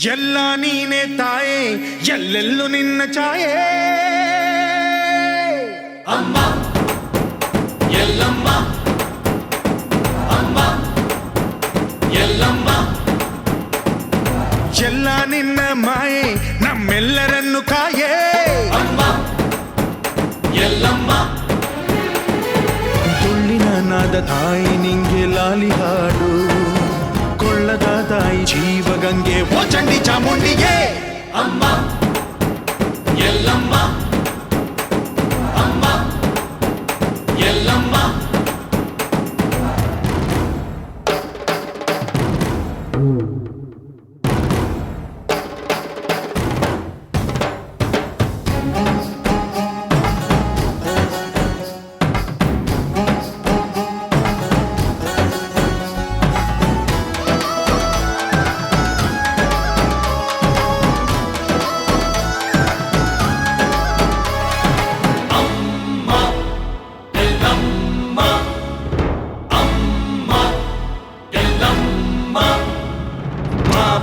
ಎಲ್ಲ ನೀನೆ ತಾಯೇ ಎಲ್ಲೆಲ್ಲೂ ನಿನ್ನ ಛಾಯೆ ಅಮ್ಮ ಎಲ್ಲಮ್ಮ ಅಮ್ಮ ಎಲ್ಲಮ್ಮ ಎಲ್ಲ ನಿನ್ನ ಮಾಯೆ ನಮ್ಮೆಲ್ಲರನ್ನು ಕಾಯೇ ಅಮ್ಮ ಎಲ್ಲಮ್ಮ ತುಳ್ಳಿನ ನಾದ ತಾಯಿ ನಿಂಗೆ ಲಾಲಿ ಹಾಡು ಕೊಳ್ಳದ ತಾಯಿ ಜೀವಗಂಗೆ ಓ ಚಂಡಿ ಚಾಮುಂಡಿಗೆ ಅಮ್ಮ ಎಲ್ಲಮ್ಮ ಅಮ್ಮ ಎಲ್ಲಮ್ಮ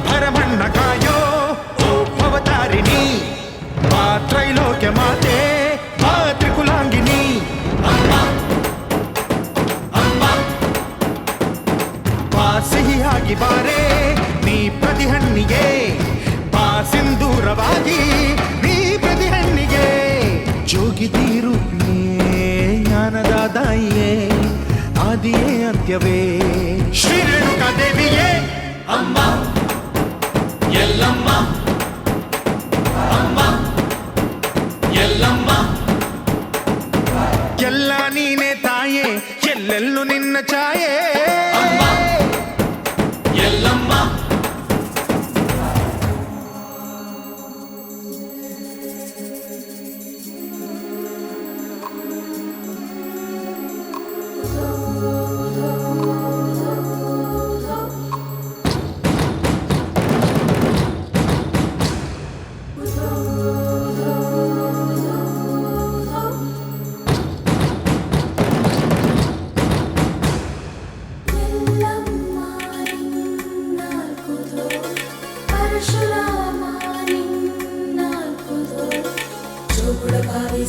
ಭರಮಣ್ಣ ಕಾಯೋ ಓ ಭವತಾರಿಣಿ ಮಾ ತ್ರೈಲೋಕ್ಯ ಮಾತೆ ಮಾ ತ್ರಿಕುಲಾಂಗಿನಿ ಅಮ್ಮ ಅಮ್ಮ ಬಾ ಸಿಹಿಯಾಗಿ ಬಾರೆ ನೀ ಪ್ರತಿಹಣ್ಣಿಗೆ ಬಾ ಸಿಂಧೂರವಾಗಿ ನೀ ಪ್ರತಿಹಣ್ಣಿಗೆ ಜೋಗಿದಿ ರೂಪಿಯೇ ಜ್ಞಾನದ ದಾಯಿಯೇ ಆದಿಯೇ ಅಂತ್ಯವೇ ಶ್ರೀ ರೇಣುಕಾ ದೇವಿಯೇ ಅಮ್ಮ ಎಲ್ಲಮ್ಮ ಅಮ್ಮ ಎಲ್ಲಮ್ಮ ಎಲ್ಲ ನೀನೆ ತಾಯೇ ಎಲ್ಲೆಲ್ಲೂ ನಿನ್ನ ಛಾಯೆ ಅಮ್ಮ ಎಲ್ಲಮ್ಮ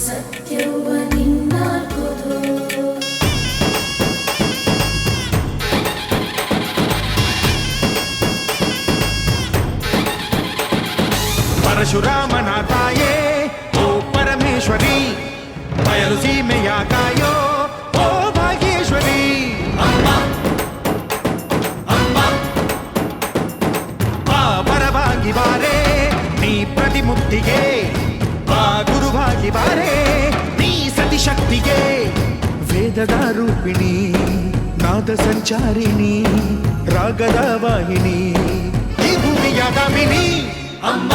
ಸತ್ಯವ ನಿನ್ನಾಲ್ಕುದು ಪರಶುರಾಮನ ತಾಯೇ ಓ ಪರಮೇಶ್ವರಿ ಬಯಲು ಸೀಮೆಯ ಕಾಯೋ ಓ ಭಾಗ್ಯೇಶ್ವರಿ ಅಮ್ಮ ಅಮ್ಮ ಬಾ ಪರವಾಗಿ ಬಾರೆ ನೀ ಪ್ರತಿಮುಕ್ತಿಗೆ ಬಾ ಗುರುವಾಗಿ ಬಾರೆ ನೀ ಸತಿಶಕ್ತಿಗೆ ವೇದದ ರೂಪಿಣಿ ನಾದ ಸಂಚಾರಿಣಿ ರಾಗದ ವಾಹಿನಿ ಈ ಭೂಮಿಯ ದಾಮಿನಿ ಅಮ್ಮ